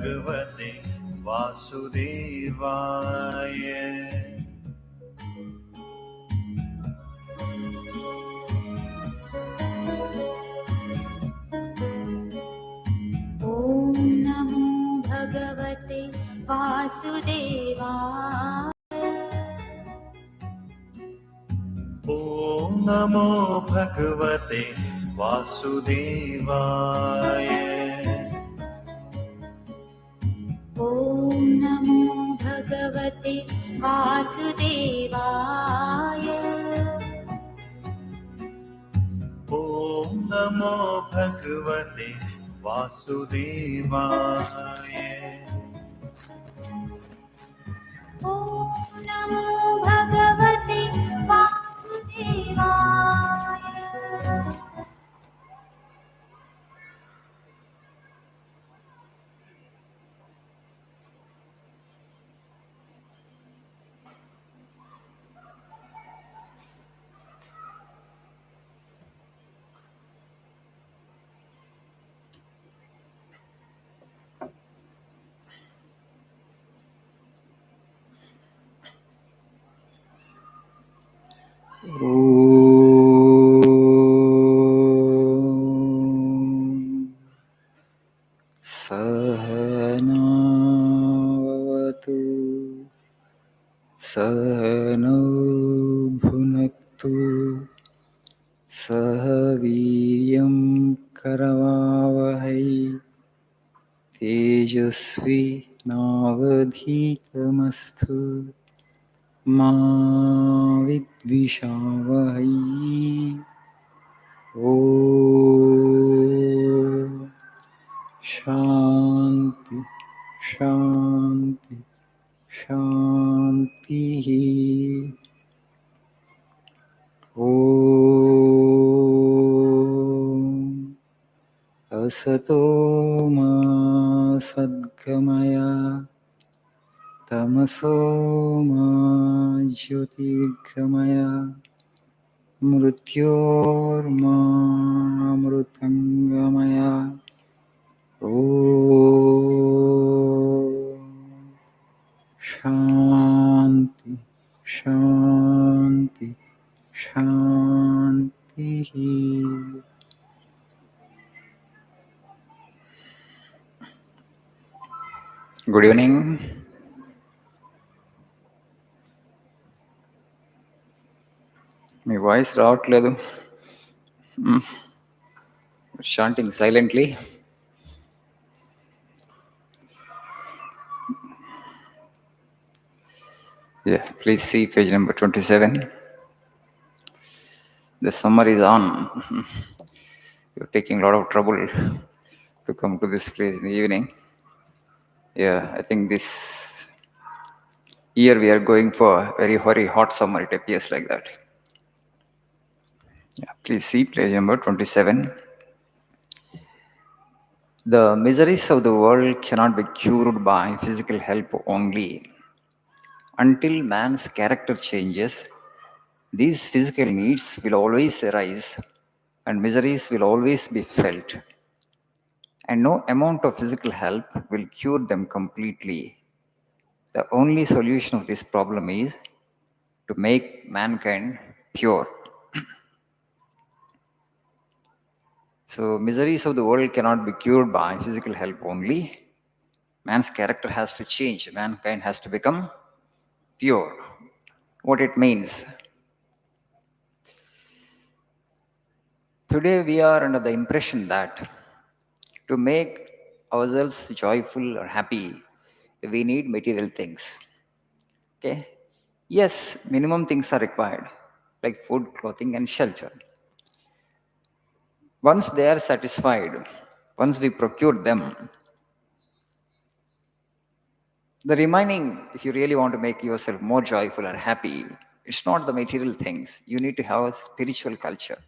भगवते वासुदेवाय। ॐ नमो भगवते वासुदेवाय। ॐ नमो भगवते वासुदेवाय। ॐ नमो भगवते वासुदेवाय। ॐ नमो भगवते वासुदेवाय। ॐ नमो भगवते वासुदेवाय। सहनावतु सहनौ भुनक्तु सह वीर्यं करवावहै तेजस्वी नावधीतमस्तु मा विद्विषावहै। ॐ शान्ति शान्ति शान्तिः। ॐ असतो मा सद्गमय तमसो मा ज्योतिर्गमय मृत्योर्मामृतङ्गमय। ॐ शान्ति शान्ति शान्तिः। Good evening. మీ వాయిస్ రావట్లేదు. Chanting silently. Yeah, please see page number 27. The summary is on. You're taking a lot of trouble to come to this place in the evening. Yeah, I think this year we are going for very, very hot summer. It appears like that. Yeah, please see page number 27. The miseries of the world cannot be cured by physical help only. Until man's character changes, these physical needs will always arise and miseries will always be felt. And no amount of physical help will cure them completely. The only solution of this problem is to make mankind pure. So, miseries of the world cannot be cured by physical help only. Man's character has to change. Mankind has to become pure. What it means? Today we are under the impression that to make ourselves joyful or happy, we need material things. Okay? Yes, minimum things are required, like food, clothing, and shelter. Once they are satisfied, once we procure them, the remaining, if you really want to make yourself more joyful or happy, it's not the material things. You need to have a spiritual culture.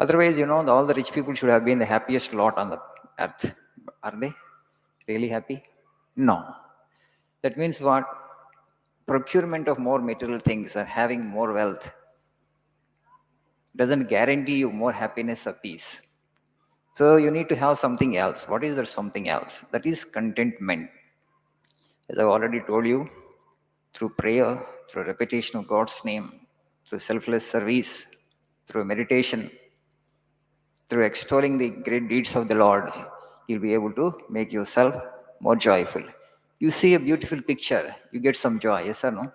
Otherwise, all the rich people should have been the happiest lot on the earth. Are they really happy? No. That means what? Procurement of more material things or having more wealth doesn't guarantee you more happiness or peace. So you need to have something else. What is that something else? That is contentment. As I've already told you, through prayer, through repetition of God's name, through selfless service, through meditation, through extolling the great deeds of the Lord, you'll be able to make yourself more joyful. You see a beautiful picture, you get some joy, yes or no?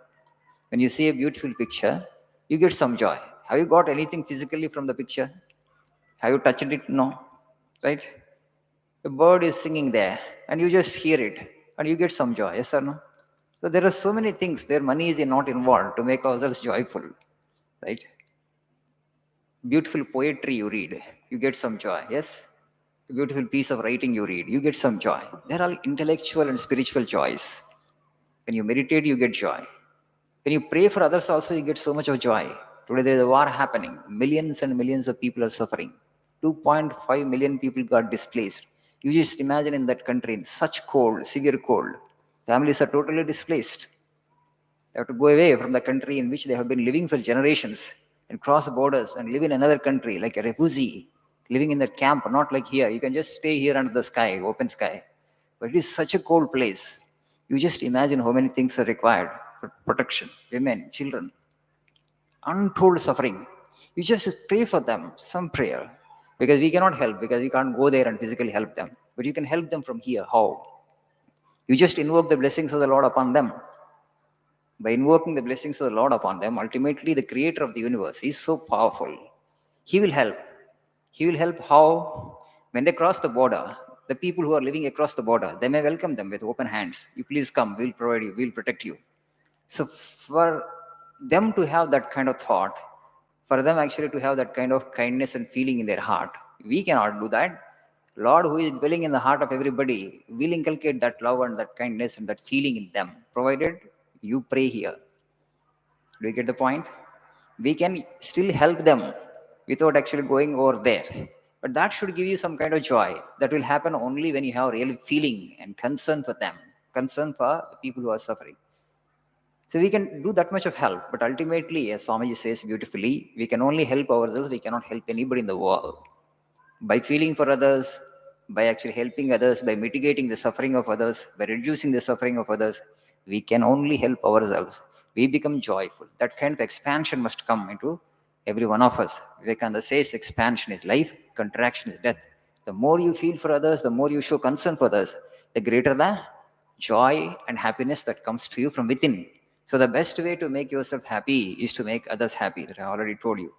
When you see a beautiful picture, you get some joy. Have you got anything physically from the picture? Have you touched it? No. Right? A bird is singing there, and you just hear it, and you get some joy, yes or no? So there are so many things where money is not involved to make ourselves joyful, right? Beautiful poetry you read, you get some joy, yes? A beautiful piece of writing you read, you get some joy. They're all intellectual and spiritual joys. When you meditate, you get joy. When you pray for others also, you get so much of joy. Today there is a war happening. Millions and millions of people are suffering. 2.5 million people got displaced. You just imagine in that country, in such cold, severe cold, families are totally displaced. They have to go away from the country in which they have been living for generations and cross borders and live in another country like a refugee, living in that camp, not like here. You can just stay here under the sky, open sky. But it is such a cold place. You just imagine how many things are required for protection, women, children, untold suffering. You just pray for them, some prayer. Because we cannot help, because we can't go there and physically help them. But you can help them from here. How? You just invoke the blessings of the Lord upon them. By invoking the blessings of the Lord upon them, ultimately the creator of the universe is so powerful. He will help. He will help how? When they cross the border, the people who are living across the border, they may welcome them with open hands. You please come, we'll provide you, we'll protect you. So for them to have that kind of thought, for them actually to have that kind of kindness and feeling in their heart, we cannot do that. Lord, who is dwelling in the heart of everybody, will inculcate that love and that kindness and that feeling in them, provided you pray here. Do you get the point? We can still help them without actually going over there. But that should give you some kind of joy. That will happen only when you have real feeling and concern for them, concern for the people who are suffering. So we can do that much of help, but ultimately, as Swamiji says beautifully, we can only help ourselves, we cannot help anybody in the world. By feeling for others, by actually helping others, by mitigating the suffering of others, by reducing the suffering of others, we can only help ourselves. We become joyful. That kind of expansion must come into every one of us. Vivekananda says expansion is life, contraction is death. The more you feel for others, the more you show concern for others, the greater the joy and happiness that comes to you from within. So the best way to make yourself happy is to make others happy, that I already told you.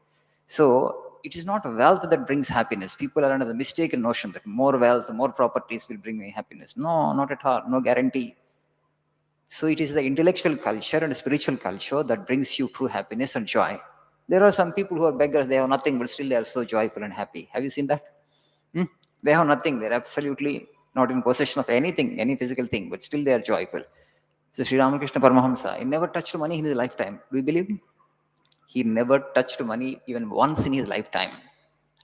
So it is not wealth that brings happiness. People are under the mistaken notion that more wealth, more properties will bring me happiness. No, not at all. No guarantee. So it is the intellectual culture and spiritual culture that brings you true happiness and joy. There are some people who are beggars, they have nothing, but still they are so joyful and happy. Have you seen that? They have nothing, they're absolutely not in possession of anything, any physical thing, but still they are joyful. So Sri Ramakrishna Paramahamsa, he never touched money in his lifetime. Do you believe? He never touched money even once in his lifetime.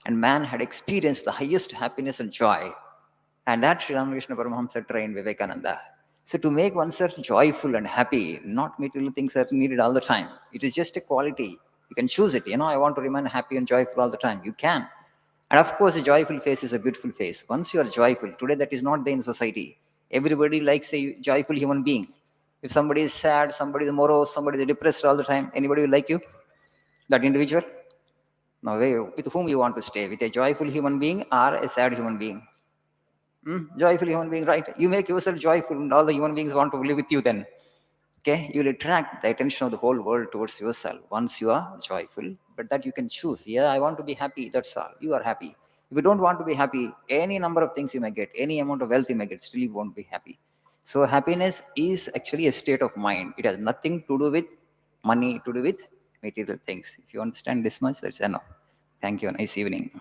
And man had experienced the highest happiness and joy. And that Sri Ramakrishna Paramahamsa trained Vivekananda. So to make oneself joyful and happy, not material things are needed all the time. It is just a quality. You can choose it. I want to remain happy and joyful all the time. You can. And of course, a joyful face is a beautiful face. Once you are joyful, today that is not there in society. Everybody likes a joyful human being. If somebody is sad, somebody is morose, somebody is depressed all the time, anybody will like you? That individual? No way. With whom you want to stay? With a joyful human being or a sad human being? Joyful human being, right? You make yourself joyful and all the human beings want to live with you then. Okay, you will attract the attention of the whole world towards yourself once you are joyful. But that you can choose. Yeah, I want to be happy. That's all. You are happy. If you don't want to be happy, any number of things you may get, any amount of wealth you may get, still you won't be happy. So happiness is actually a state of mind. It has nothing to do with money, to do with material things. If you understand this much, that's enough. Thank you. Nice evening.